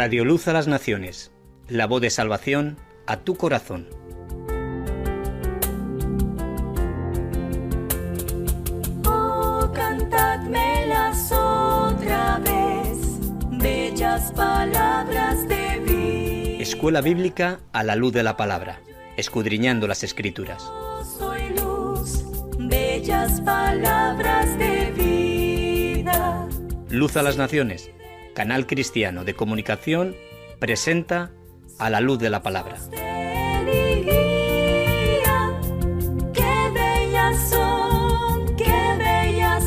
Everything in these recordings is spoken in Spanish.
Radio Luz a las Naciones, la voz de salvación a tu corazón. Oh, cantadmelas otra vez, bellas palabras de vida. Escuela Bíblica a la luz de la palabra, escudriñando las Escrituras. Yo soy luz, bellas palabras de vida. Luz a las Naciones, canal cristiano de comunicación, presenta a la luz de la palabra. Qué bellas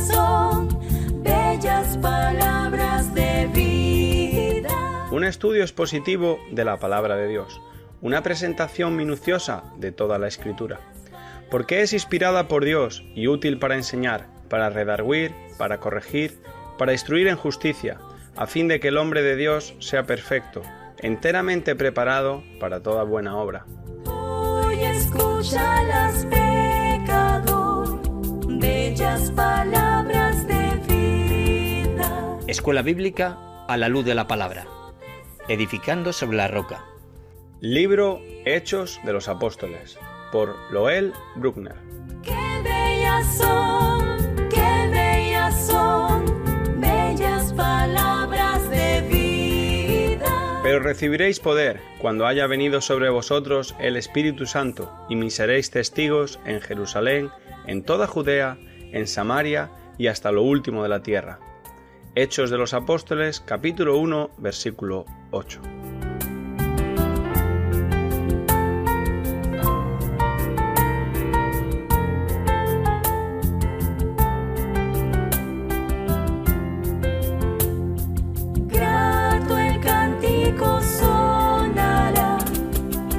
son, bellas palabras de vida. Un estudio expositivo de la palabra de Dios, una presentación minuciosa de toda la Escritura, porque es inspirada por Dios y útil para enseñar, para redarguir, para corregir, para instruir en justicia, a fin de que el hombre de Dios sea perfecto, enteramente preparado para toda buena obra. Hoy escúchalas, pecador, bellas palabras de vida. Escuela Bíblica a la luz de la palabra, edificando sobre la roca. Libro Hechos de los Apóstoles, por Loel Bruckner. Qué bellas son, bellas palabras de vida. Pero recibiréis poder cuando haya venido sobre vosotros el Espíritu Santo, y me seréis testigos en Jerusalén, en toda Judea, en Samaria y hasta lo último de la tierra. Hechos de los Apóstoles, capítulo 1, versículo 8. Grato el cántico sonará,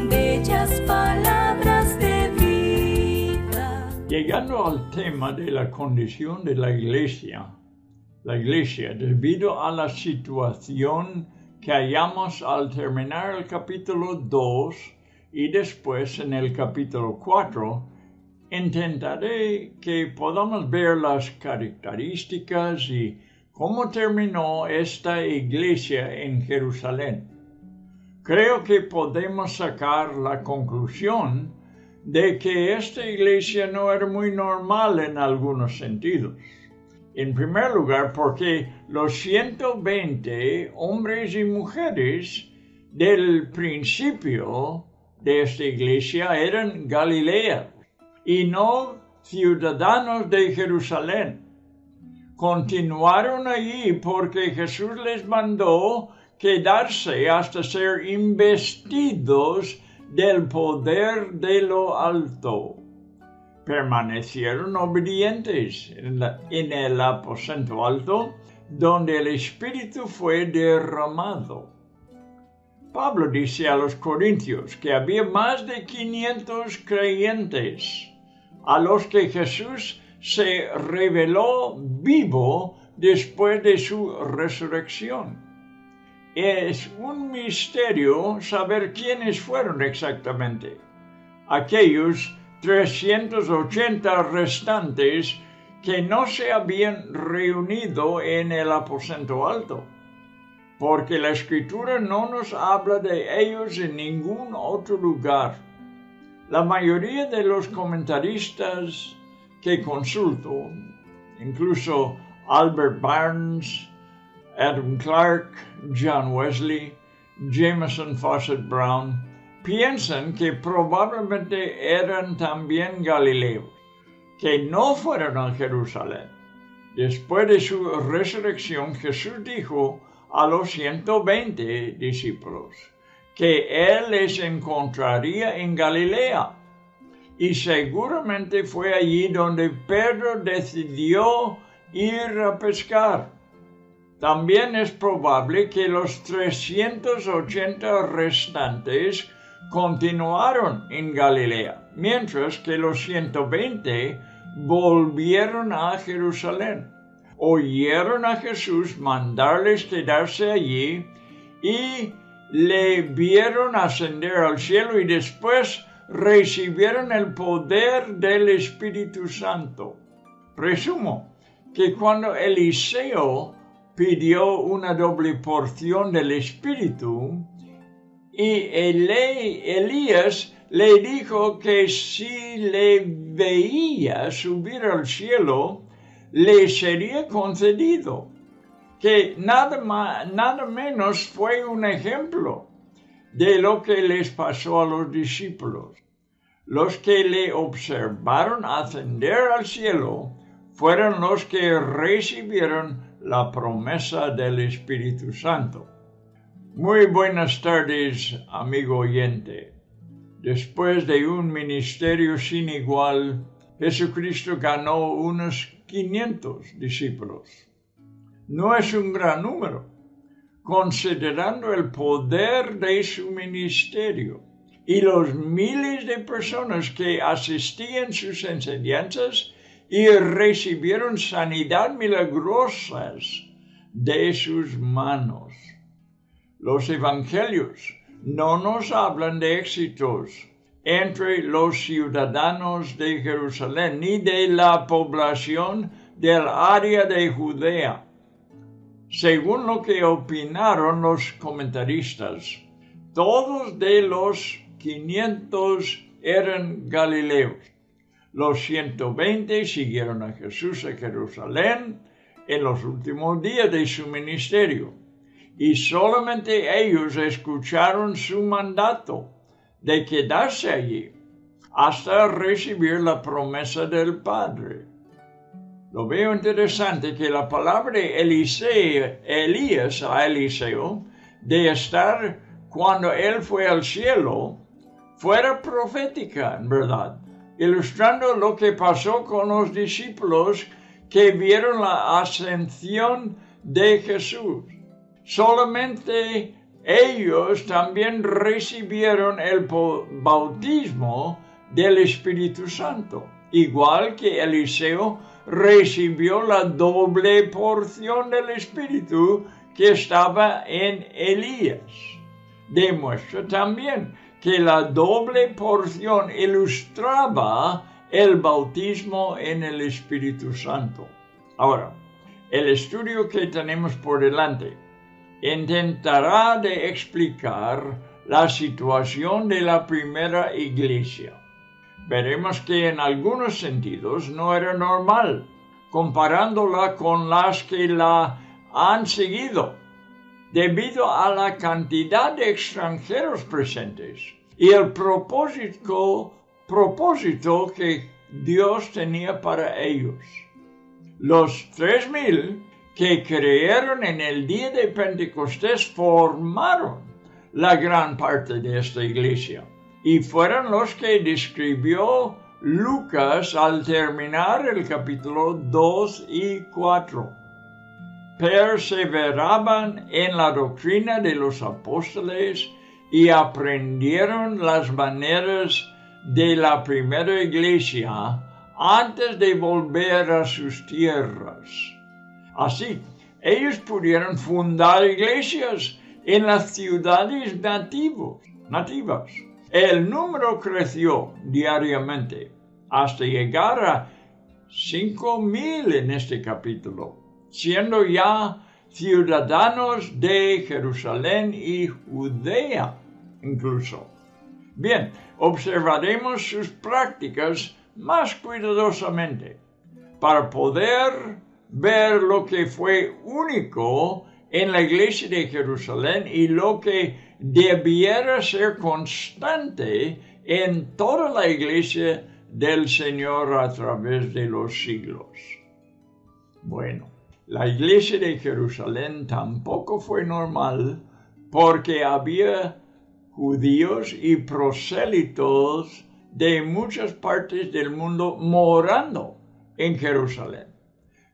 bellas palabras de vida. Llegando al tema de la condición de la iglesia, debido a la situación que hallamos al terminar el capítulo 2 y después en el capítulo 4, intentaré que podamos ver las características y cómo terminó esta iglesia en Jerusalén. Creo que podemos sacar la conclusión de que esta iglesia no era muy normal en algunos sentidos. En primer lugar, porque los 120 hombres y mujeres del principio de esta iglesia eran Galilea y no ciudadanos de Jerusalén. Continuaron allí porque Jesús les mandó quedarse hasta ser investidos del poder de lo alto. Permanecieron obedientes en el aposento alto, donde el Espíritu fue derramado. Pablo dice a los corintios que había más de 500 creyentes, a los que Jesús se reveló vivo después de su resurrección. Es un misterio saber quiénes fueron exactamente aquellos 380 restantes que no se habían reunido en el aposento alto, porque la Escritura no nos habla de ellos en ningún otro lugar. La mayoría de los comentaristas que consulto, incluso Albert Barnes, Adam Clarke, John Wesley, Jameson Fawcett Brown, piensan que probablemente eran también galileos, que no fueron a Jerusalén. Después de su resurrección, Jesús dijo a los 120 discípulos que Él les encontraría en Galilea, y seguramente fue allí donde Pedro decidió ir a pescar. También es probable que los 380 restantes continuaron en Galilea, mientras que los 120 volvieron a Jerusalén. Oyeron a Jesús mandarles quedarse allí y le vieron ascender al cielo y después recibieron el poder del Espíritu Santo. Presumo que cuando Eliseo pidió una doble porción del Espíritu y Elías le dijo que si le veía subir al cielo, le sería concedido, que nada menos fue un ejemplo de lo que les pasó a los discípulos. Los que le observaron ascender al cielo fueron los que recibieron la promesa del Espíritu Santo. Muy buenas tardes, amigo oyente. Después de un ministerio sin igual, Jesucristo ganó unos 500 discípulos. No es un gran número, considerando el poder de su ministerio y los miles de personas que asistían a sus enseñanzas y recibieron sanidad milagrosas de sus manos. Los evangelios no nos hablan de éxitos entre los ciudadanos de Jerusalén ni de la población del área de Judea. Según lo que opinaron los comentaristas, todos de los 500 eran galileos. Los 120 siguieron a Jesús a Jerusalén en los últimos días de su ministerio, y solamente ellos escucharon su mandato de quedarse allí hasta recibir la promesa del Padre. Lo veo interesante que la palabra de Elías a Eliseo, de estar cuando él fue al cielo, fuera profética, en verdad, ilustrando lo que pasó con los discípulos que vieron la ascensión de Jesús. Solamente ellos también recibieron el bautismo del Espíritu Santo, igual que Eliseo recibió la doble porción del Espíritu que estaba en Elías. Demuestra también que la doble porción ilustraba el bautismo en el Espíritu Santo. Ahora, el estudio que tenemos por delante intentará de explicar la situación de la primera iglesia. Veremos que en algunos sentidos no era normal, comparándola con las que la han seguido, debido a la cantidad de extranjeros presentes y el propósito que Dios tenía para ellos. Los 3,000 que creyeron en el día de Pentecostés formaron la gran parte de esta iglesia y fueron los que describió Lucas al terminar el capítulo 2 y 4. Perseveraban en la doctrina de los apóstoles y aprendieron las maneras de la primera iglesia antes de volver a sus tierras. Así, ellos pudieron fundar iglesias en las ciudades nativas. El número creció diariamente hasta llegar a 5,000 en este capítulo, siendo ya ciudadanos de Jerusalén y Judea incluso. Bien, observaremos sus prácticas más cuidadosamente para poder ver lo que fue único en la iglesia de Jerusalén y lo que debiera ser constante en toda la iglesia del Señor a través de los siglos. Bueno, la iglesia de Jerusalén tampoco fue normal porque había judíos y prosélitos de muchas partes del mundo morando en Jerusalén.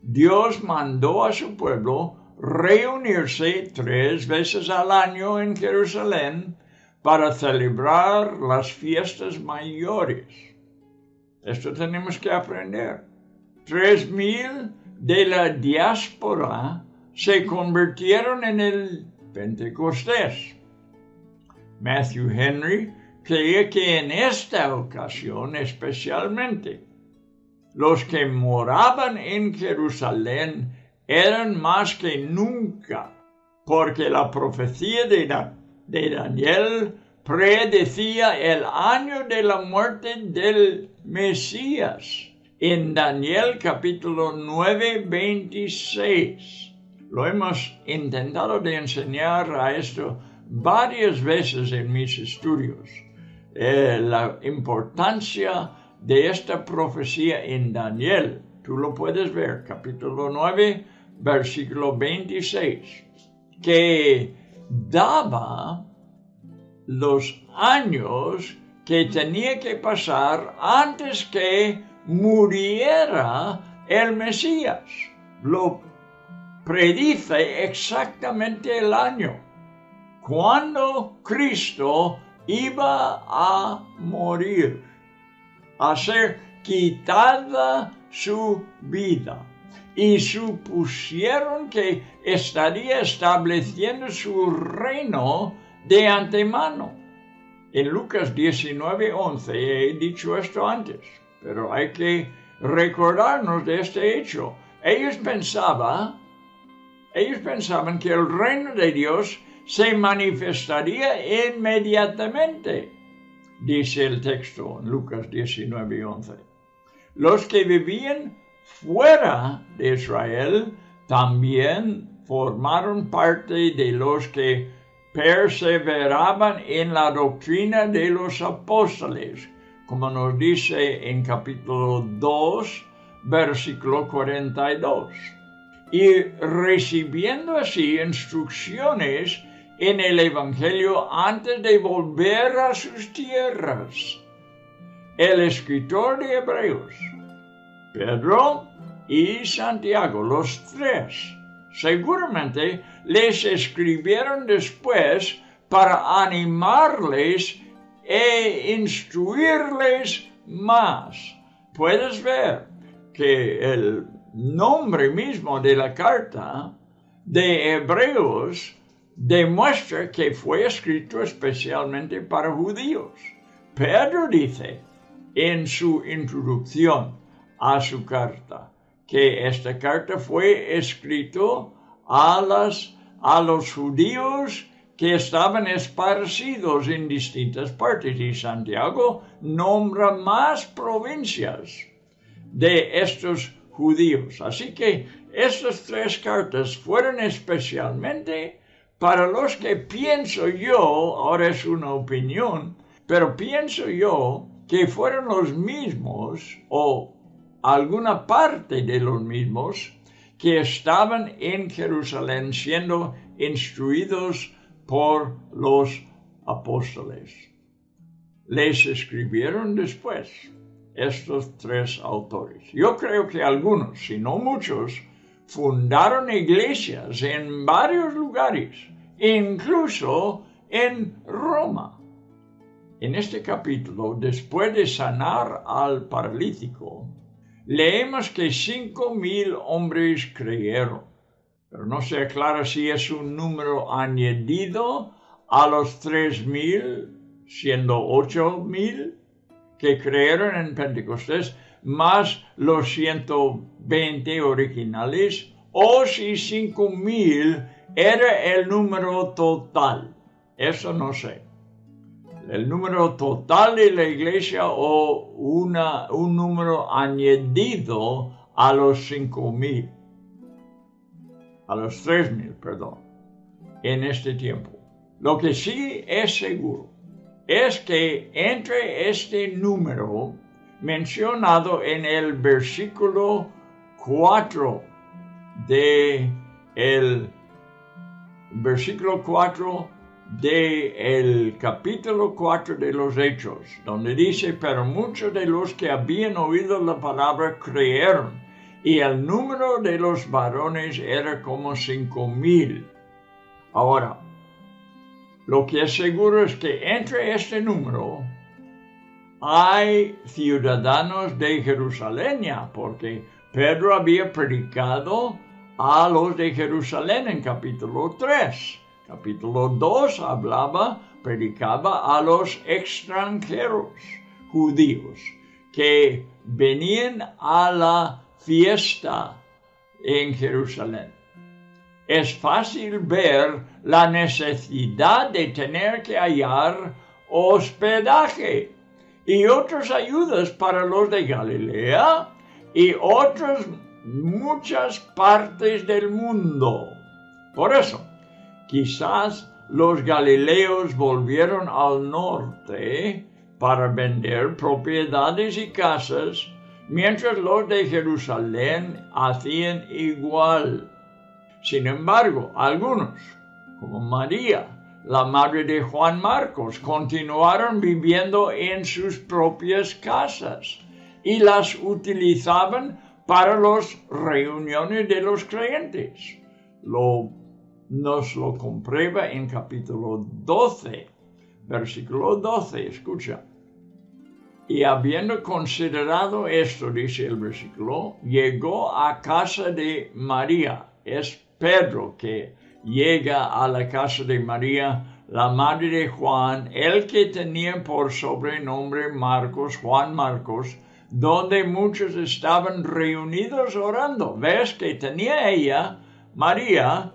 Dios mandó a su pueblo reunirse 3 veces al año en Jerusalén para celebrar las fiestas mayores. Esto tenemos que aprender. 3,000 de la diáspora se convirtieron en el Pentecostés. Matthew Henry creía que en esta ocasión especialmente los que moraban en Jerusalén eran más que nunca, porque la profecía de Daniel predecía el año de la muerte del Mesías. En Daniel capítulo 9, 26. Lo hemos intentado de enseñar a esto varias veces en mis estudios. La importancia de esta profecía en Daniel. Tú lo puedes ver, capítulo 9, versículo 26, que daba los años que tenía que pasar antes que muriera el Mesías. Lo predice exactamente el año, cuando Cristo iba a morir, a ser quitada su vida, y supusieron que estaría estableciendo su reino de antemano. En Lucas 19:11 he dicho esto antes, pero hay que recordarnos de este hecho. Ellos pensaban que el reino de Dios se manifestaría inmediatamente, dice el texto en Lucas 19:11. Los que vivían fuera de Israel también formaron parte de los que perseveraban en la doctrina de los apóstoles, como nos dice en capítulo 2, versículo 42. Y recibiendo así instrucciones en el Evangelio antes de volver a sus tierras. El escritor de Hebreos, Pedro y Santiago, los tres, seguramente les escribieron después para animarles e instruirles más. Puedes ver que el nombre mismo de la carta de Hebreos demuestra que fue escrito especialmente para judíos. Pedro dice en su introducción a su carta que esta carta fue escrito a los judíos que estaban esparcidos en distintas partes, y Santiago nombra más provincias de estos judíos. Así que estas tres cartas fueron especialmente para los que pienso yo, ahora es una opinión, pero pienso yo que fueron los mismos o alguna parte de los mismos que estaban en Jerusalén siendo instruidos por los apóstoles. Les escribieron después estos tres autores. Yo creo que algunos, si no muchos, fundaron iglesias en varios lugares, incluso en Roma. En este capítulo, después de sanar al paralítico, leemos que 5,000 hombres creyeron, pero no se aclara si es un número añadido a los 3,000, siendo 8,000 que creyeron en Pentecostés, más los 120 originales, o si 5,000 era el número total. Eso no sé. El número total de la iglesia o un número añadido a los 5,000, a los 3,000, perdón, en este tiempo. Lo que sí es seguro es que entre este número mencionado en el versículo 4 del capítulo 4 de los Hechos, donde dice, pero muchos de los que habían oído la palabra creyeron, y el número de los varones era como 5,000. Ahora, lo que es seguro es que entre este número hay ciudadanos de Jerusalén, porque Pedro había predicado a los de Jerusalén en capítulo 3. Capítulo 2 predicaba a los extranjeros judíos que venían a la fiesta en Jerusalén. Es fácil ver la necesidad de tener que hallar hospedaje y otras ayudas para los de Galilea y otras muchas partes del mundo. Por eso, quizás los galileos volvieron al norte para vender propiedades y casas, mientras los de Jerusalén hacían igual. Sin embargo, algunos, como María, la madre de Juan Marcos, continuaron viviendo en sus propias casas y las utilizaban para las reuniones de los creyentes. Nos lo comprueba en capítulo 12, versículo 12, escucha. Y habiendo considerado esto, dice el versículo, llegó a casa de María. Es Pedro que llega a la casa de María, la madre de Juan, el que tenía por sobrenombre Marcos, Juan Marcos, donde muchos estaban reunidos orando. ¿Ves que tenía ella, María,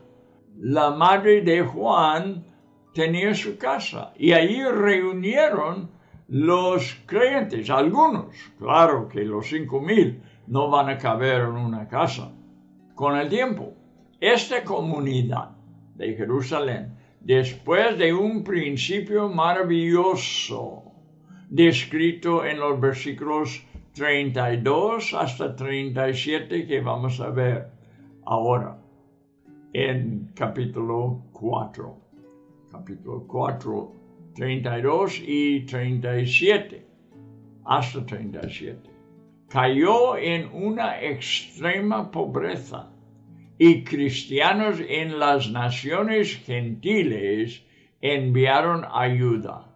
la madre de Juan, tenía su casa? Y allí reunieron los creyentes, algunos. Claro que los 5,000 no van a caber en una casa. Con el tiempo, esta comunidad de Jerusalén, después de un principio maravilloso, descrito en los versículos 32 hasta 37 que vamos a ver ahora en capítulo 4. Capítulo 4, 32 y 37 hasta 37. Cayó en una extrema pobreza y cristianos en las naciones gentiles enviaron ayuda.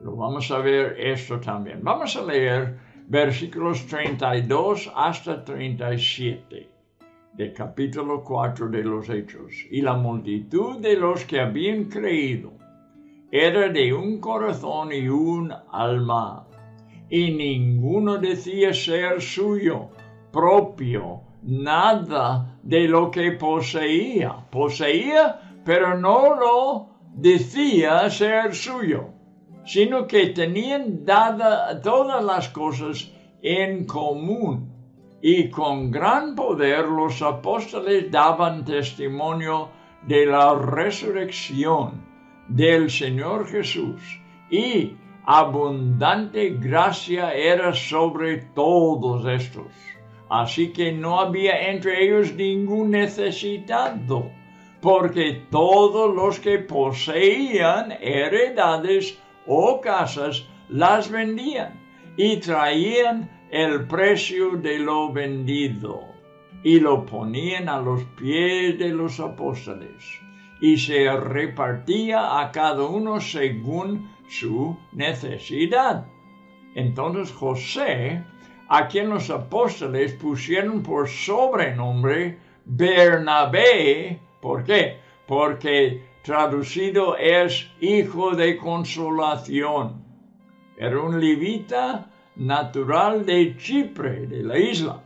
Lo vamos a ver esto también. Vamos a leer versículos 32 hasta 37 del capítulo 4 de los Hechos. Y la multitud de los que habían creído era de un corazón y un alma, y ninguno decía ser suyo propio nada de lo que poseía. Poseía, pero no lo decía ser suyo, sino que tenían dadas todas las cosas en común. Y con gran poder los apóstoles daban testimonio de la resurrección del Señor Jesús, y abundante gracia era sobre todos estos. Así que no había entre ellos ningún necesitado, porque todos los que poseían heredades o casas las vendían y traían el precio de lo vendido y lo ponían a los pies de los apóstoles, y se repartía a cada uno según su necesidad. Entonces José, a quien los apóstoles pusieron por sobrenombre Bernabé, ¿por qué? Porque traducido es hijo de consolación. Era un levita natural de Chipre, de la isla.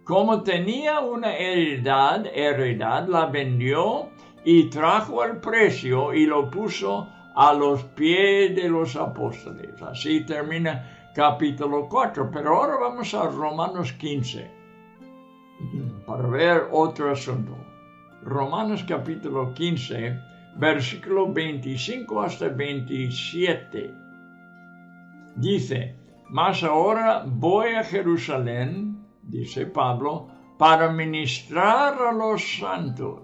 Como tenía una heredad la vendió y trajo el precio y lo puso a los pies de los apóstoles. Así termina capítulo 4, pero ahora vamos a Romanos 15 para ver otro asunto. Romanos capítulo 15, versículo 25 hasta 27. Dice: mas ahora voy a Jerusalén, dice Pablo, para ministrar a los santos,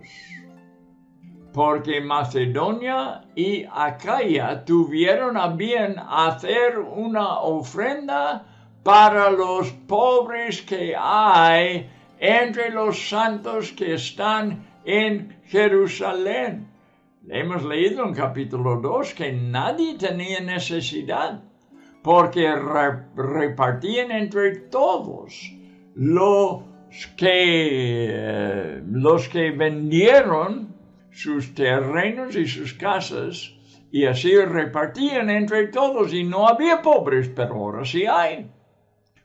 porque Macedonia y Acaya tuvieron a bien hacer una ofrenda para los pobres que hay entre los santos que están en Jerusalén. Hemos leído en capítulo 2 que nadie tenía necesidad, porque repartían entre todos. Los que vendieron sus terrenos y sus casas, y así repartían entre todos, y no había pobres, pero ahora sí hay.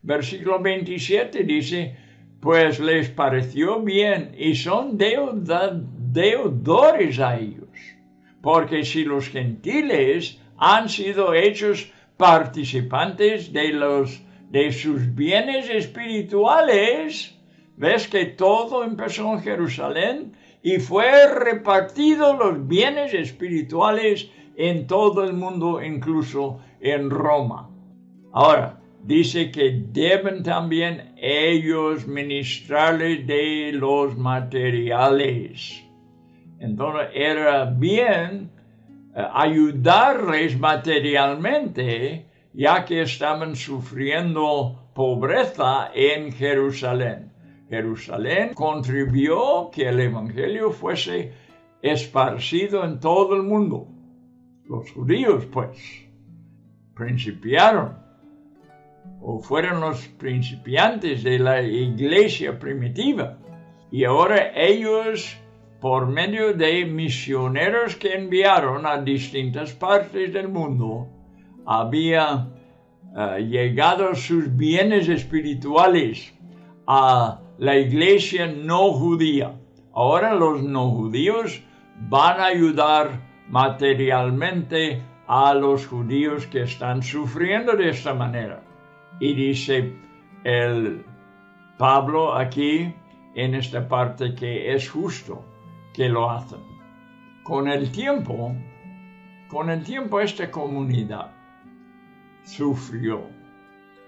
Versículo 27 dice: pues les pareció bien y son deudores a ellos. Porque si los gentiles han sido hechos participantes de sus bienes espirituales, ves que todo empezó en Jerusalén y fue repartido los bienes espirituales en todo el mundo, incluso en Roma. Ahora, dice que deben también ellos ministrarles de los materiales. Entonces era bien ayudarles materialmente, ya que estaban sufriendo pobreza en Jerusalén. Jerusalén contribuyó que el evangelio fuese esparcido en todo el mundo. Los judíos, pues, principiaron, o fueron los principiantes de la iglesia primitiva. Y ahora ellos, por medio de misioneros que enviaron a distintas partes del mundo, había llegado sus bienes espirituales a la iglesia no judía. Ahora los no judíos van a ayudar materialmente a los judíos que están sufriendo de esta manera. Y dice el Pablo aquí en esta parte que es justo que lo hacen. Con el tiempo esta comunidad sufrió.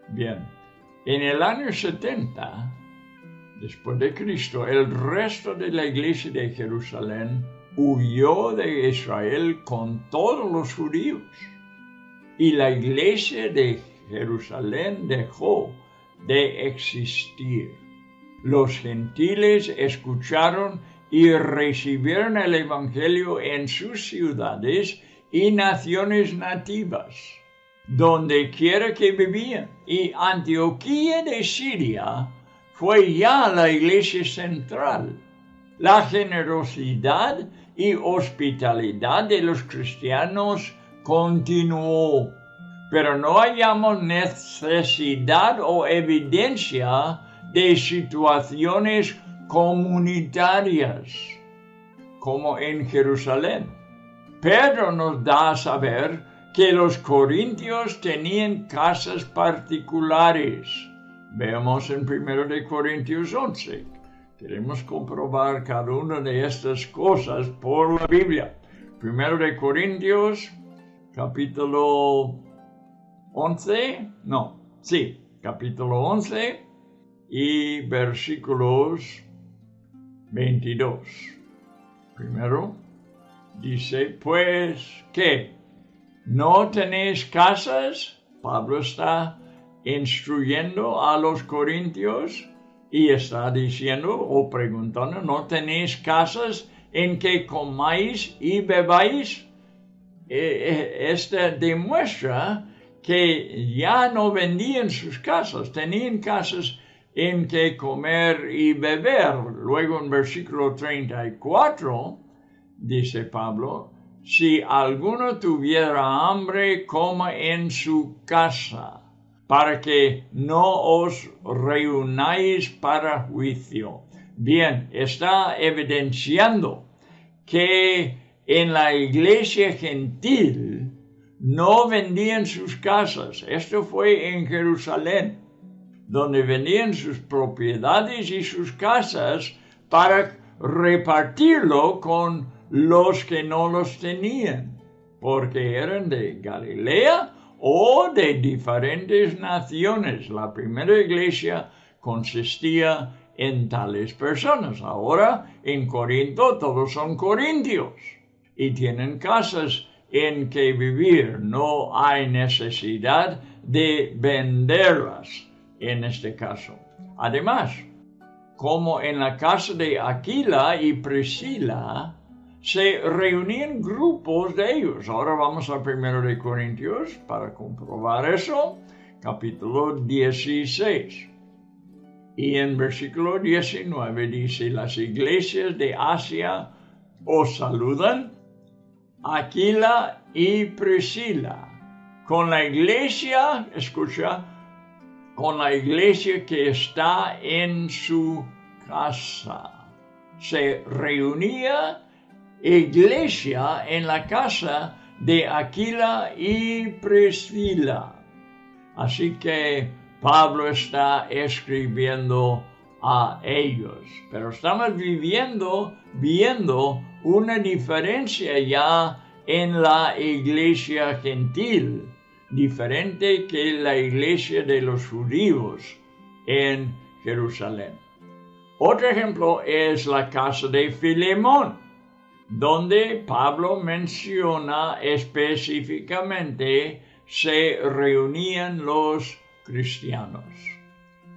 Bien, en el año 70, después de Cristo, el resto de la iglesia de Jerusalén huyó de Israel con todos los judíos. Y la iglesia de Jerusalén dejó de existir. Los gentiles escucharon y recibieron el evangelio en sus ciudades y naciones nativas, donde quiera que vivían. Y Antioquía de Siria fue ya la iglesia central. La generosidad y hospitalidad de los cristianos continuó, pero no hallamos necesidad o evidencia de situaciones comunitarias como en Jerusalén. Pedro nos da a saber que los corintios tenían casas particulares. Veamos en 1 de Corintios 11. Queremos comprobar cada una de estas cosas por la Biblia. 1 de Corintios, capítulo 11, capítulo 11 y versículos 22. Primero, dice, pues, ¿qué? ¿No tenéis casas? Pablo está instruyendo a los corintios y está diciendo o preguntando, ¿no tenéis casas en que comáis y bebáis? Esta demuestra que ya no vendían sus casas, tenían casas en que comer y beber. Luego en versículo 34 dice Pablo, si alguno tuviera hambre, coma en su casa, para que no os reunáis para juicio. Bien, está evidenciando que en la iglesia gentil no vendían sus casas. Esto fue en Jerusalén, donde vendían sus propiedades y sus casas para repartirlo con los que no los tenían, porque eran de Galilea o de diferentes naciones. La primera iglesia consistía en tales personas. Ahora en Corinto todos son corintios y tienen casas en que vivir. No hay necesidad de venderlas en este caso. Además, como en la casa de Aquila y Priscila, se reunían grupos de ellos. Ahora vamos a 1 de Corintios para comprobar eso, capítulo 16. Y en versículo 19 dice, las iglesias de Asia os saludan, Aquila y Priscila. Con la iglesia, escucha, con la iglesia que está en su casa. Se reunía iglesia en la casa de Aquila y Priscila. Así que Pablo está escribiendo a ellos. Pero estamos viendo una diferencia ya en la iglesia gentil, diferente que la iglesia de los judíos en Jerusalén. Otro ejemplo es la casa de Filemón, donde Pablo menciona específicamente se reunían los cristianos.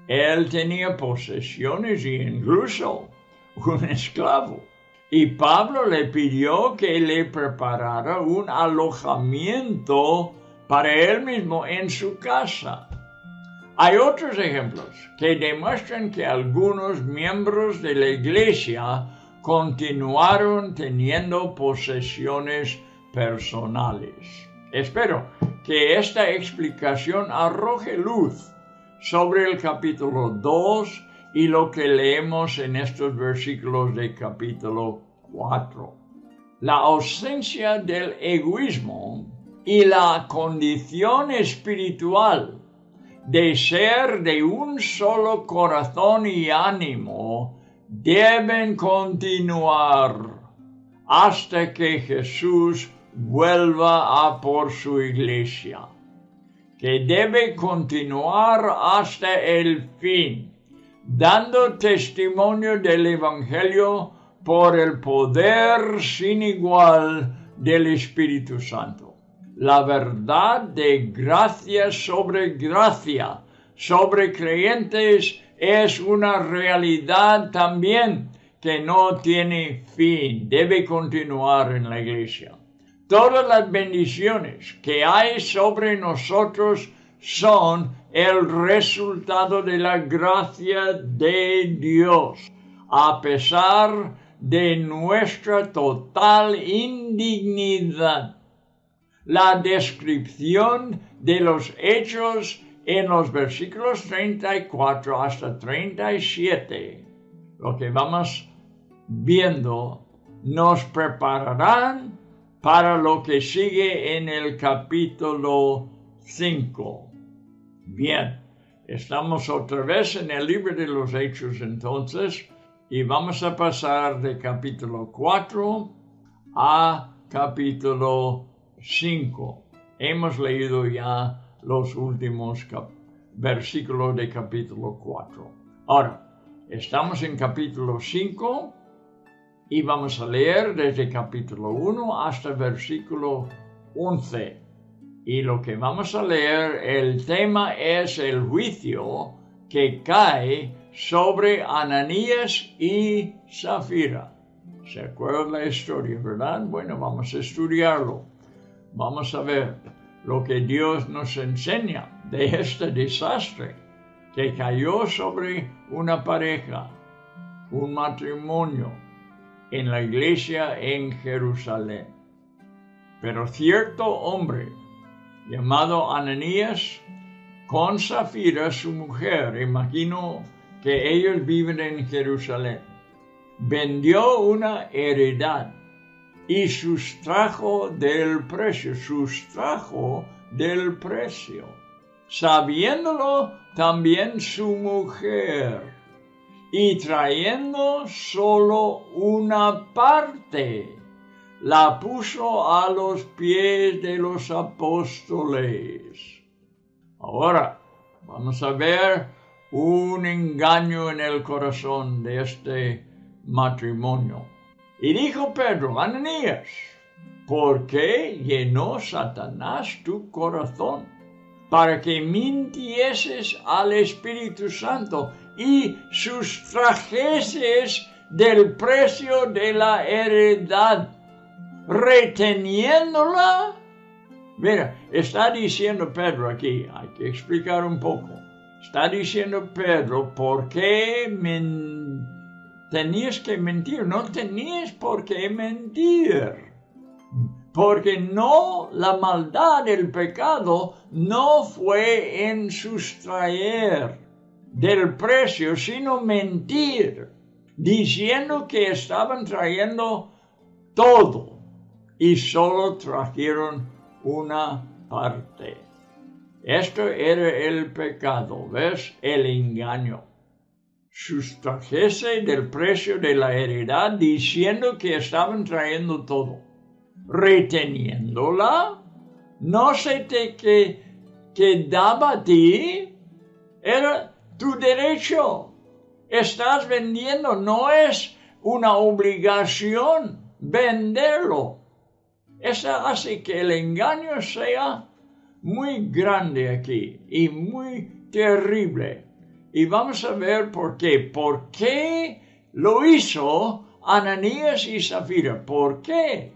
Él tenía posesiones y incluso un esclavo. Y Pablo le pidió que le preparara un alojamiento para él mismo en su casa. Hay otros ejemplos que demuestran que algunos miembros de la iglesia continuaron teniendo posesiones personales. Espero que esta explicación arroje luz sobre el capítulo 2 y lo que leemos en estos versículos del capítulo 4. La ausencia del egoísmo y la condición espiritual de ser de un solo corazón y ánimo deben continuar hasta que Jesús vuelva a por su iglesia, que debe continuar hasta el fin, dando testimonio del Evangelio por el poder sin igual del Espíritu Santo. La verdad de gracia sobre creyentes es una realidad también que no tiene fin, debe continuar en la iglesia. Todas las bendiciones que hay sobre nosotros son el resultado de la gracia de Dios, a pesar de nuestra total indignidad. La descripción de los hechos en los versículos 34 hasta 37, lo que vamos viendo, nos prepararán para lo que sigue en el capítulo 5. Bien, estamos otra vez en el libro de los Hechos entonces, y vamos a pasar de capítulo 4 a capítulo 5. Hemos leído ya los últimos versículos de capítulo 4. Ahora, estamos en capítulo 5 y vamos a leer desde capítulo 1 hasta versículo 11. Y lo que vamos a leer, el tema es el juicio que cae sobre Ananías y Zafira. ¿Se acuerdan la historia, verdad? Bueno, vamos a estudiarlo. Vamos a ver lo que Dios nos enseña de este desastre que cayó sobre una pareja, un matrimonio en la iglesia en Jerusalén. Pero cierto hombre llamado Ananías, con Zafira su mujer, imagino que ellos viven en Jerusalén, vendió una heredad y sustrajo del precio, sabiéndolo también su mujer, y trayendo solo una parte, la puso a los pies de los apóstoles. Ahora, vamos a ver un engaño en el corazón de este matrimonio. Y dijo Pedro, Ananías, ¿por qué llenó Satanás tu corazón? Para que mintieses al Espíritu Santo y sustrajeses del precio de la heredad, reteniéndola. Mira, está diciendo Pedro aquí, hay que explicar un poco. Está diciendo Pedro, ¿por qué tenías que mentir? No tenías por qué mentir. porque no, la maldad, el pecado, no fue en sustraer del precio, sino mentir, diciendo que estaban trayendo todo y solo trajeron una parte. Esto era el pecado, ¿ves? El engaño. Sustrajese del precio de la heredad diciendo que estaban trayendo todo. Reteniéndola, no se te quedaba a ti, era tu derecho. Estás vendiendo, no es una obligación venderlo. Eso hace que el engaño sea muy grande aquí y muy terrible. Y vamos a ver por qué. ¿Por qué lo hizo Ananías y Zafira? ¿Por qué?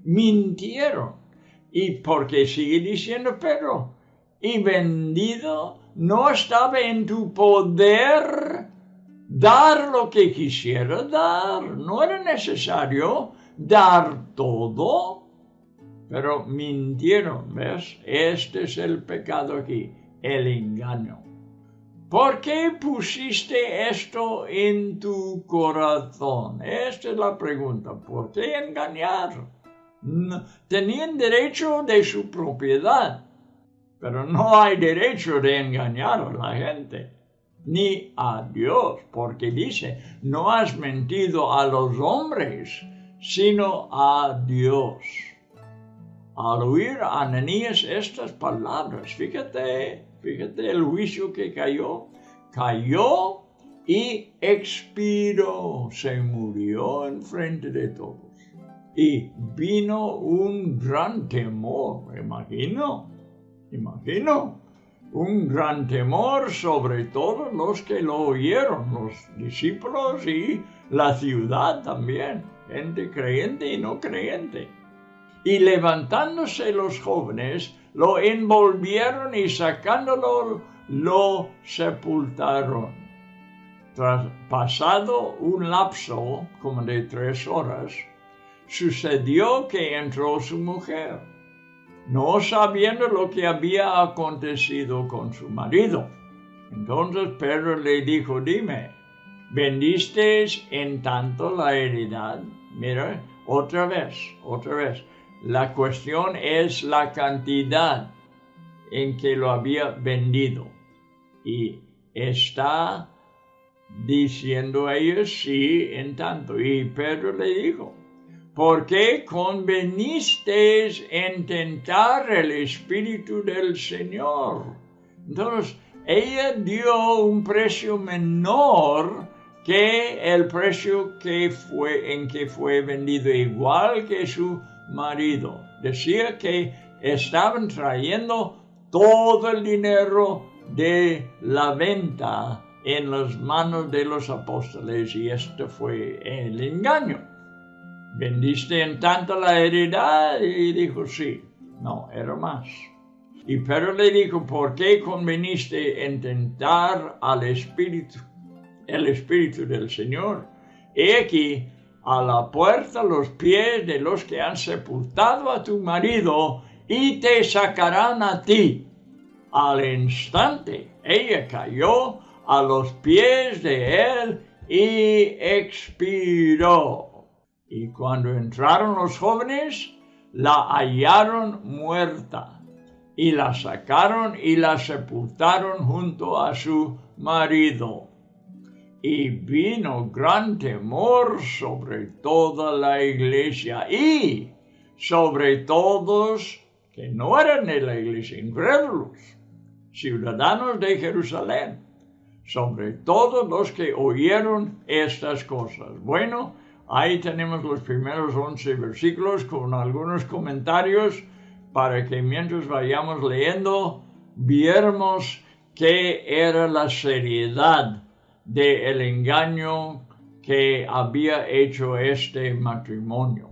Mintieron. Y porque sigue diciendo Pedro, y vendido, no estaba en tu poder dar lo que quisiera dar. No era necesario dar todo, pero mintieron, ¿ves? Este es el pecado aquí, el engaño. ¿Por qué pusiste esto en tu corazón? Esta es la pregunta. ¿Por qué engañar? Tenían derecho de su propiedad, pero no hay derecho de engañar a la gente, ni a Dios, porque dice, no has mentido a los hombres, sino a Dios. Al oír a Ananías estas palabras, fíjate el juicio que cayó y expiró, se murió en frente de todos. Y vino un gran temor, imagino, un gran temor sobre todos los que lo oyeron, los discípulos y la ciudad también, gente creyente y no creyente. Y levantándose los jóvenes, lo envolvieron y sacándolo, lo sepultaron. Tras pasado un lapso como de 3 horas, sucedió que entró su mujer, no sabiendo lo que había acontecido con su marido. Entonces Pedro le dijo, dime, ¿vendisteis en tanto la heredad? Mira, otra vez. La cuestión es la cantidad en que lo había vendido. Y está diciendo a ellos, sí, en tanto. Y Pedro le dijo, ¿por qué convenisteis en tentar el Espíritu del Señor? Entonces, ella dio un precio menor que el precio en que fue vendido, igual que su marido. Decía que estaban trayendo todo el dinero de la venta en las manos de los apóstoles, y esto fue el engaño. ¿Vendiste en tanto la heredad? Y dijo, sí. No, era más. Y Pedro le dijo, ¿por qué conveniste en tentar al Espíritu, el Espíritu del Señor? He aquí, a la puerta los pies de los que han sepultado a tu marido, y te sacarán a ti. Al instante, ella cayó a los pies de él y expiró. Y cuando entraron los jóvenes, la hallaron muerta, y la sacaron y la sepultaron junto a su marido. Y vino gran temor sobre toda la iglesia y sobre todos que no eran de la iglesia, incrédulos, ciudadanos de Jerusalén, sobre todos los que oyeron estas cosas. Bueno, ahí tenemos los primeros 11 versículos con algunos comentarios para que mientras vayamos leyendo, viéramos qué era la seriedad del engaño que había hecho este matrimonio.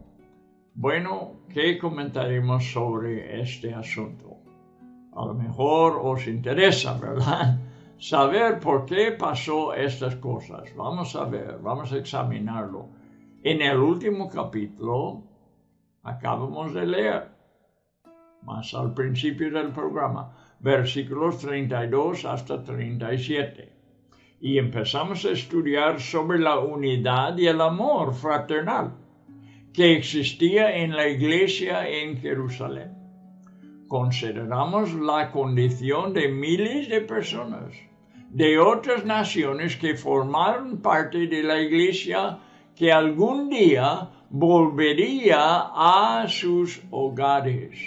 Bueno, ¿qué comentaremos sobre este asunto? A lo mejor os interesa, ¿verdad?, saber por qué pasó estas cosas. Vamos a ver, vamos a examinarlo. En el último capítulo Acabamos de leer, más al principio del programa, versículos 32 hasta 37. Y empezamos a estudiar sobre la unidad y el amor fraternal que existía en la iglesia en Jerusalén. Consideramos la condición de miles de personas de otras naciones que formaron parte de la iglesia que algún día volvería a sus hogares.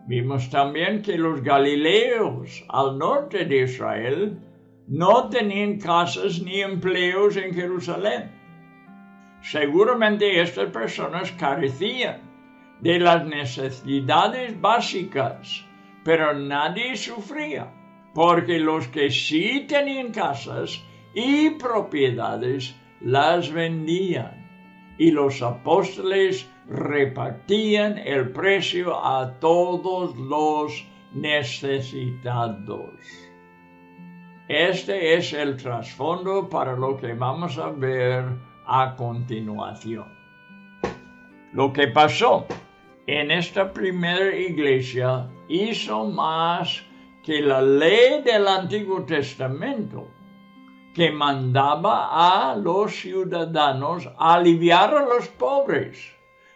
Vimos también que los galileos al norte de Israel no tenían casas ni empleos en Jerusalén. Seguramente estas personas carecían de las necesidades básicas, pero nadie sufría, porque los que sí tenían casas y propiedades las vendían, y los apóstoles repartían el precio a todos los necesitados. Este es el trasfondo para lo que vamos a ver a continuación. Lo que pasó en esta primera iglesia hizo más que la ley del Antiguo Testamento, que mandaba a los ciudadanos aliviar a los pobres,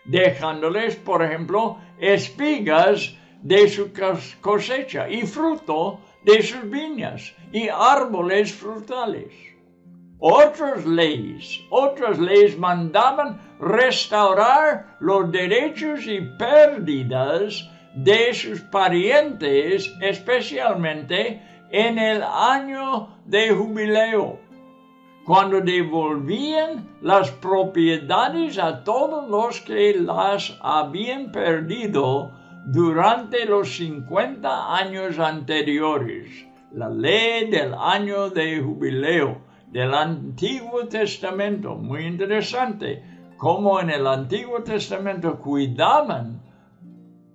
dejándoles, por ejemplo, espigas de su cosecha y fruto de sus viñas y árboles frutales. Otras leyes mandaban restaurar los derechos y pérdidas de sus parientes, especialmente en el año de jubileo, cuando devolvían las propiedades a todos los que las habían perdido durante los 50 años anteriores. La ley del año de jubileo del Antiguo Testamento, muy interesante, como en el Antiguo Testamento cuidaban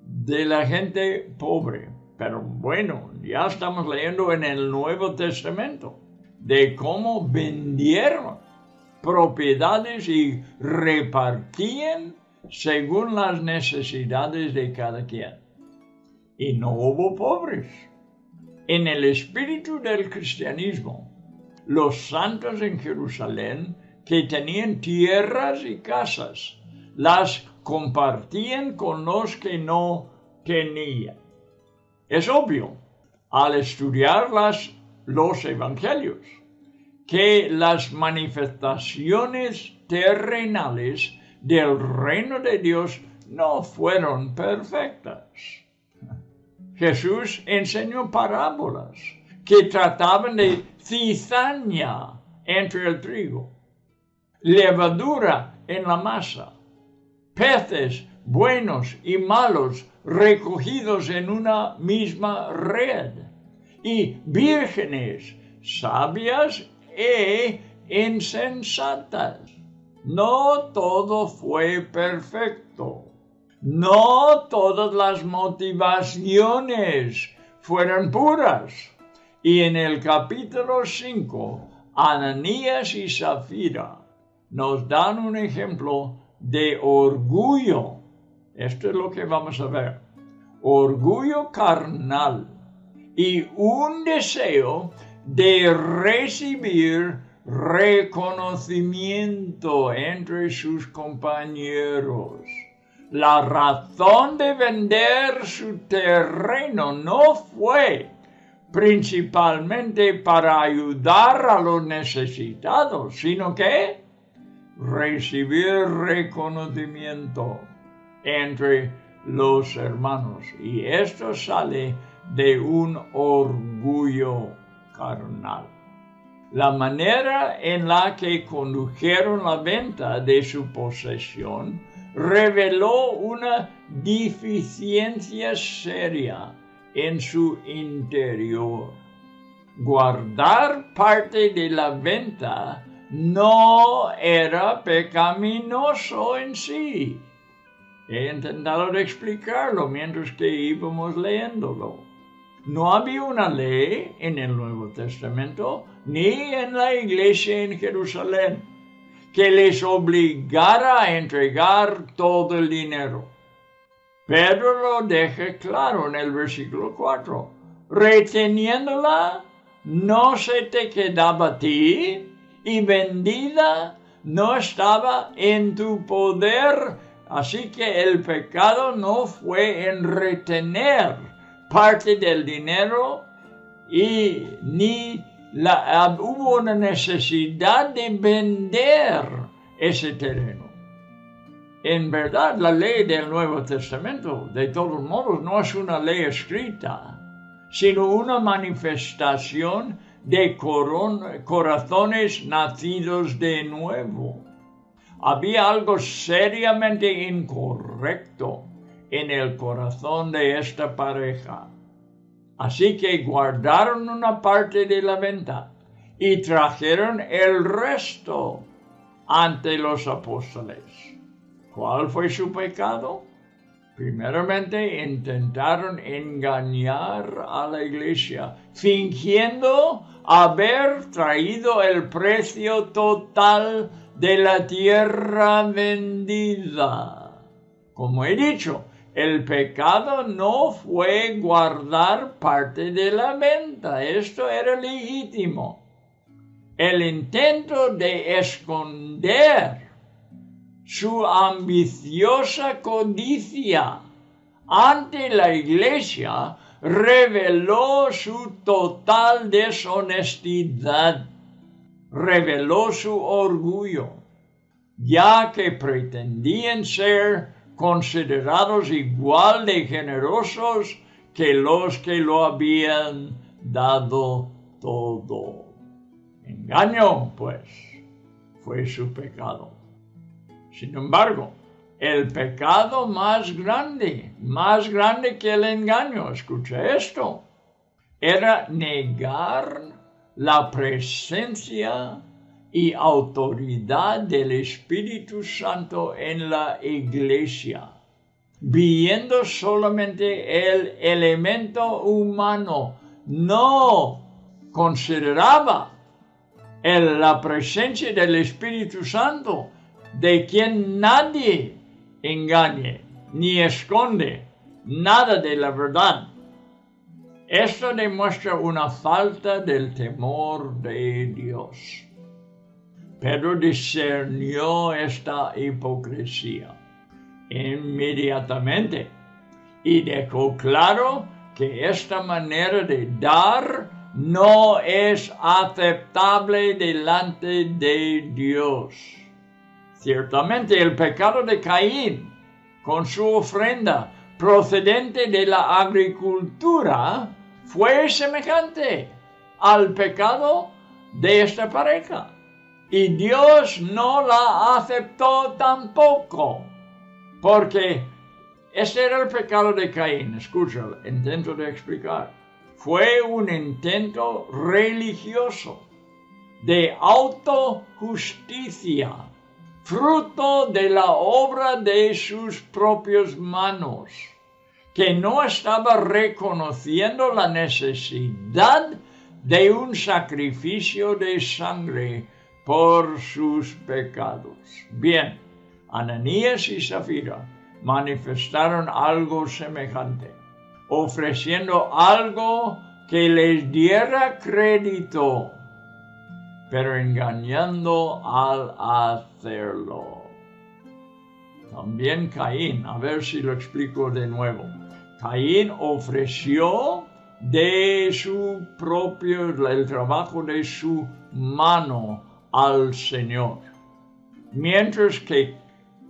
de la gente pobre. Pero bueno, ya estamos leyendo en el Nuevo Testamento de cómo vendieron propiedades y repartían según las necesidades de cada quien. Y no hubo pobres. En el espíritu del cristianismo, los santos en Jerusalén que tenían tierras y casas, las compartían con los que no tenían. Es obvio, al estudiar los evangelios, que las manifestaciones terrenales del reino de Dios no fueron perfectas. Jesús enseñó parábolas que trataban de cizaña entre el trigo, levadura en la masa, peces buenos y malos recogidos en una misma red, y vírgenes sabias e insensatas. No todo fue perfecto. No todas las motivaciones fueron puras. Y en el capítulo 5, Ananías y Zafira nos dan un ejemplo de orgullo. Esto es lo que vamos a ver. Orgullo carnal y un deseo de recibir reconocimiento entre sus compañeros. La razón de vender su terreno no fue principalmente para ayudar a los necesitados, sino que recibir reconocimiento entre los hermanos. Y esto sale de un orgullo carnal. La manera en la que condujeron la venta de su posesión reveló una deficiencia seria en su interior. Guardar parte de la venta no era pecaminoso en sí. He intentado explicarlo mientras que íbamos leyéndolo. No había una ley en el Nuevo Testamento ni en la iglesia en Jerusalén que les obligara a entregar todo el dinero. Pedro lo deja claro en el versículo 4. Reteniéndola, no se te quedaba a ti, y vendida no estaba en tu poder. Así que el pecado no fue en retener parte del dinero y ni hubo una necesidad de vender ese terreno. En verdad, la ley del Nuevo Testamento, de todos modos, no es una ley escrita, sino una manifestación de corazones nacidos de nuevo. Había algo seriamente incorrecto en el corazón de esta pareja. Así que guardaron una parte de la venta y trajeron el resto ante los apóstoles. ¿Cuál fue su pecado? Primeramente intentaron engañar a la iglesia, fingiendo haber traído el precio total de la tierra vendida. Como he dicho, el pecado no fue guardar parte de la venta, esto era legítimo. El intento de esconder su ambiciosa codicia ante la iglesia reveló su total deshonestidad, reveló su orgullo, ya que pretendían ser considerados igual de generosos que los que lo habían dado todo. Engaño, pues, fue su pecado. Sin embargo, el pecado más grande que el engaño, escucha esto, era negar la presencia y autoridad del Espíritu Santo en la iglesia, viendo solamente el elemento humano. No consideraba la presencia del Espíritu Santo, de quien nadie engañe ni esconde nada de la verdad. Esto demuestra una falta del temor de Dios. Pedro discernió esta hipocresía inmediatamente y dejó claro que esta manera de dar no es aceptable delante de Dios. Ciertamente el pecado de Caín, con su ofrenda procedente de la agricultura, fue semejante al pecado de esta pareja. Y Dios no la aceptó tampoco, porque este era el pecado de Caín. Escucha, intento de explicar. Fue un intento religioso de autojusticia, fruto de la obra de sus propias manos, que no estaba reconociendo la necesidad de un sacrificio de sangre por sus pecados. Bien, Ananías y Zafira manifestaron algo semejante, ofreciendo algo que les diera crédito, pero engañando al hacerlo. También Caín, a ver si lo explico de nuevo. Caín ofreció de su propio, el trabajo de su mano al Señor, mientras que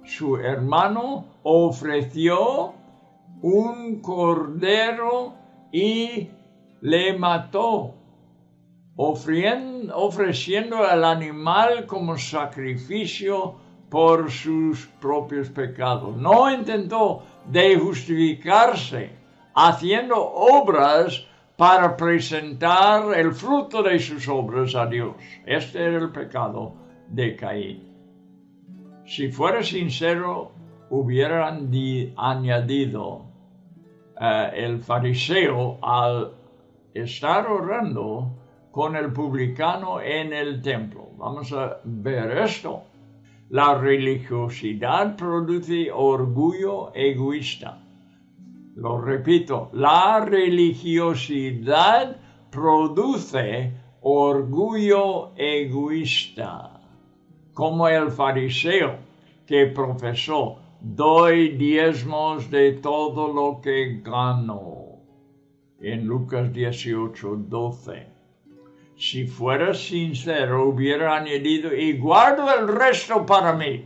su hermano ofreció un cordero y le mató, ofreciendo al animal como sacrificio por sus propios pecados. No intentó de justificarse haciendo obras para presentar el fruto de sus obras a Dios. Este era el pecado de Caín. Si fuera sincero, hubieran añadido el fariseo al estar orando con el publicano en el templo. Vamos a ver esto La religiosidad produce orgullo egoísta. Lo repito, la religiosidad produce orgullo egoísta, como el fariseo que profesó: doy diezmos de todo lo que gano, en Lucas 18:12. Si fuera sincero, hubiera añadido: y guardo el resto para mí.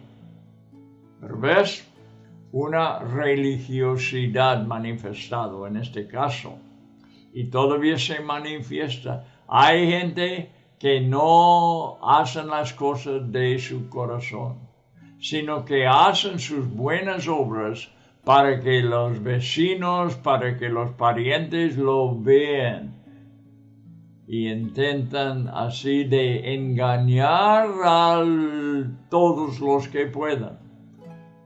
Pero ves, una religiosidad manifestado en este caso, y todavía se manifiesta. Hay gente que no hacen las cosas de su corazón, sino que hacen sus buenas obras para que los vecinos, para que los parientes lo vean. Y intentan así de engañar a todos los que puedan,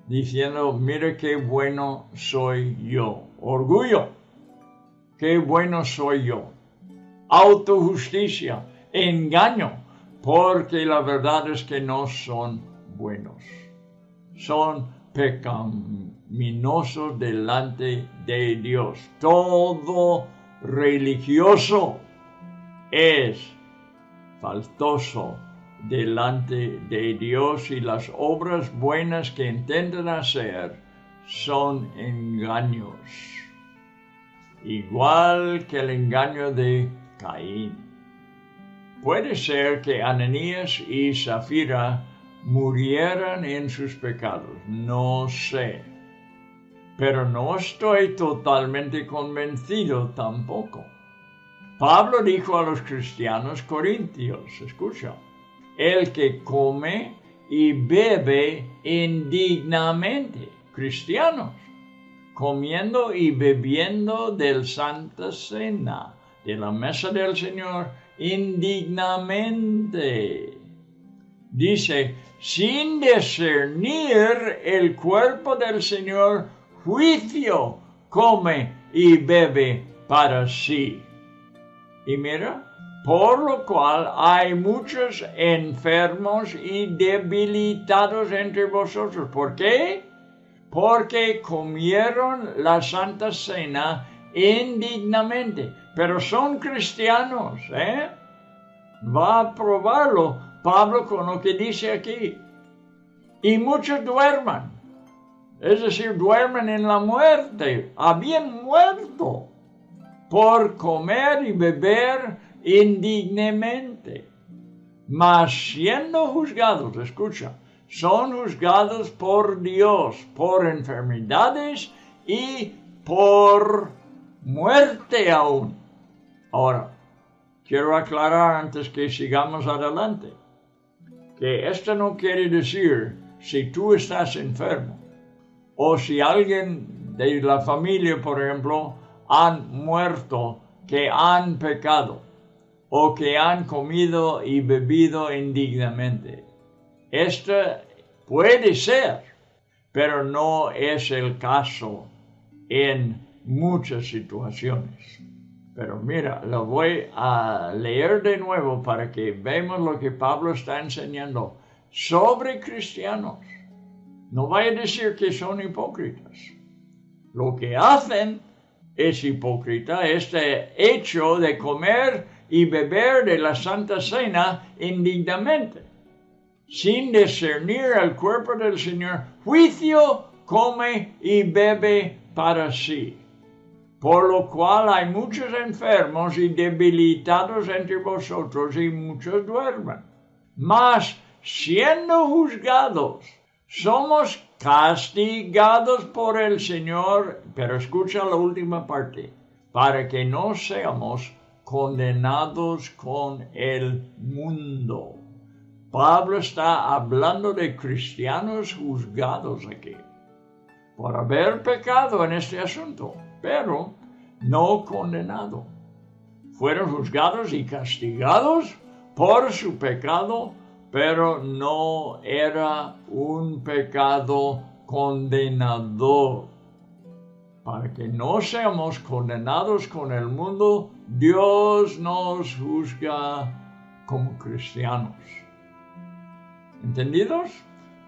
diciendo: mire qué bueno soy yo. Orgullo, qué bueno soy yo. Autojusticia, engaño, porque la verdad es que no son buenos. Son pecaminosos delante de Dios. Todo religioso es faltoso delante de Dios, y las obras buenas que intentan hacer son engaños, igual que el engaño de Caín. Puede ser que Ananías y Zafira murieran en sus pecados, no sé, pero no estoy totalmente convencido tampoco. Pablo dijo a los cristianos corintios, escucha: el que come y bebe indignamente, cristianos, comiendo y bebiendo del Santa Cena, de la mesa del Señor, indignamente. Dice: sin discernir el cuerpo del Señor, juicio come y bebe para sí. Y mira, por lo cual hay muchos enfermos y debilitados entre vosotros. ¿Por qué? Porque comieron la Santa Cena indignamente. Pero son cristianos, Va a probarlo Pablo con lo que dice aquí. Y muchos duerman. Es decir, duermen en la muerte. Habían muerto por comer y beber indignamente. Mas siendo juzgados, escucha, son juzgados por Dios, por enfermedades y por muerte aún. Ahora, quiero aclarar antes que sigamos adelante, que esto no quiere decir si tú estás enfermo o si alguien de la familia, por ejemplo, han muerto, que han pecado o que han comido y bebido indignamente. Esto puede ser, pero no es el caso en muchas situaciones. Pero mira, lo voy a leer de nuevo para que veamos lo que Pablo está enseñando sobre cristianos. No vaya a decir que son hipócritas. Lo que hacen es hipócrita, este hecho de comer y beber de la Santa Cena indignamente, sin discernir el cuerpo del Señor, juicio come y bebe para sí. Por lo cual hay muchos enfermos y debilitados entre vosotros, y muchos duermen. Mas, siendo juzgados, somos castigados por el Señor, pero escucha la última parte, para que no seamos condenados con el mundo. Pablo está hablando de cristianos juzgados aquí, por haber pecado en este asunto, pero no condenado. Fueron juzgados y castigados por su pecado, pero no era un pecado condenador. Para que no seamos condenados con el mundo, Dios nos juzga como cristianos. ¿Entendidos?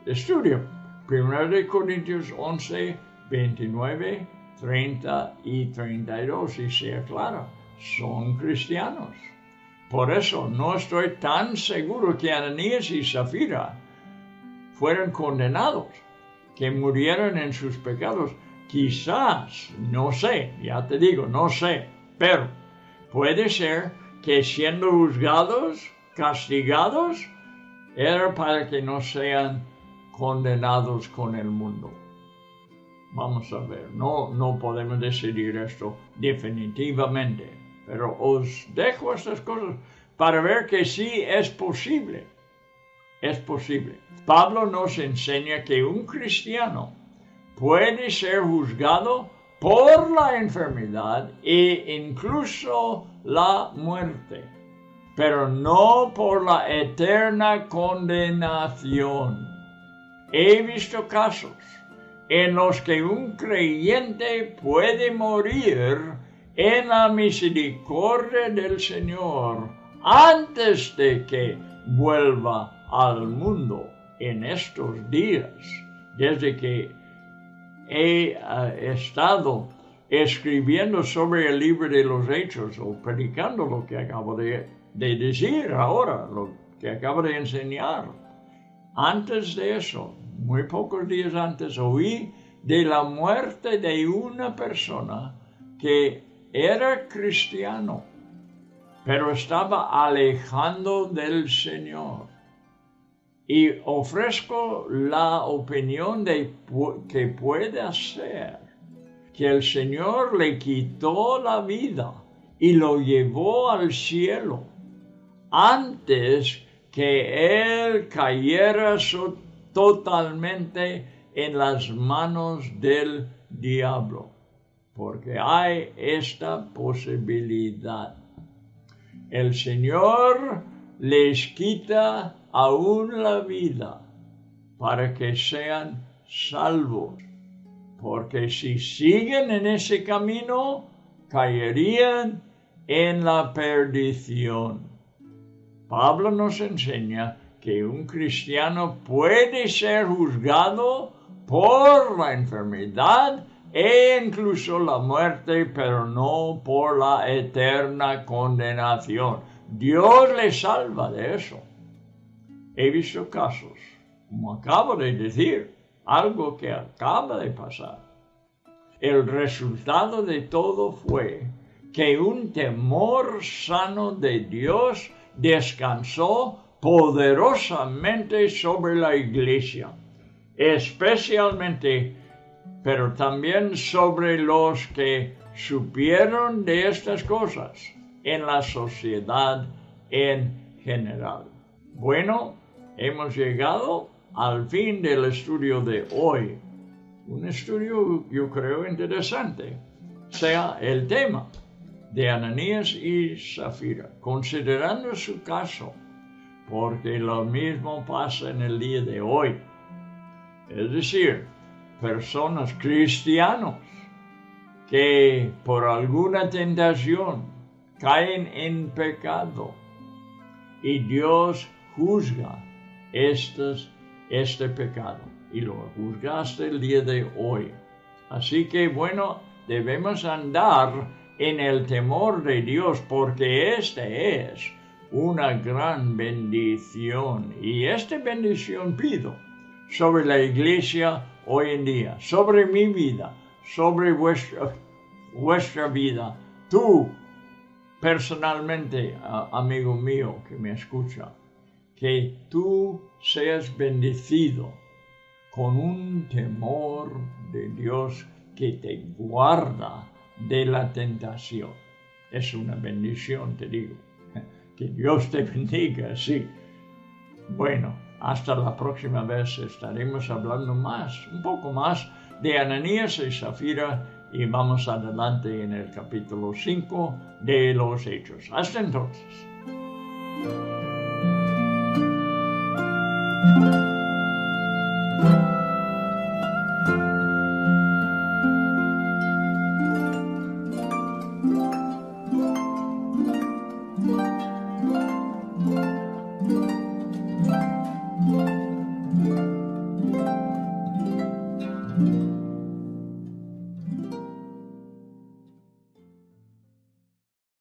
estudio. 1 Corintios 11, 29, 30 y 32 y se aclara, son cristianos. Por eso no estoy tan seguro que Ananías y Zafira fueron condenados, que murieron en sus pecados. Quizás, no sé, ya te digo, no sé, pero puede ser que siendo juzgados, castigados, era para que no sean condenados con el mundo. Vamos a ver, no podemos decidir esto definitivamente, pero os dejo estas cosas para ver que sí es posible. Es posible. Pablo nos enseña que un cristiano puede ser juzgado por la enfermedad e incluso la muerte, pero no por la eterna condenación. He visto casos en los que un creyente puede morir en la misericordia del Señor antes de que vuelva al mundo. En estos días, desde que he estado escribiendo sobre el libro de los Hechos o predicando lo que acabo de decir ahora, lo que acabo de enseñar, antes de eso, muy pocos días antes, oí de la muerte de una persona que era cristiano, pero estaba alejando del Señor. Y ofrezco la opinión de que puede ser que el Señor le quitó la vida y lo llevó al cielo antes que él cayera totalmente en las manos del diablo, porque hay esta posibilidad. El Señor les quita aún la vida para que sean salvos, porque si siguen en ese camino, caerían en la perdición. Pablo nos enseña que un cristiano puede ser juzgado por la enfermedad e incluso la muerte, pero no por la eterna condenación. Dios le salva de eso. He visto casos, como acabo de decir, algo que acaba de pasar. El resultado de todo fue que un temor sano de Dios descansó poderosamente sobre la iglesia, especialmente, pero también sobre los que supieron de estas cosas en la sociedad en general. Bueno, hemos llegado al fin del estudio de hoy. Un estudio, yo creo, interesante, sea el tema de Ananías y Zafira, considerando su caso, porque lo mismo pasa en el día de hoy. Es decir, personas cristianos que por alguna tentación caen en pecado y Dios juzga este pecado y lo juzga hasta el día de hoy. Así que bueno, debemos andar en el temor de Dios, porque este es una gran bendición, y esta bendición pido sobre la iglesia hoy en día, sobre mi vida, sobre vuestra vida. Tú, personalmente, amigo mío que me escucha, que tú seas bendecido con un temor de Dios que te guarda de la tentación. Es una bendición, te digo. Que Dios te bendiga, sí. Bueno, hasta la próxima vez estaremos hablando un poco más de Ananías y Zafira, y vamos adelante en el capítulo 5 de los Hechos. Hasta entonces.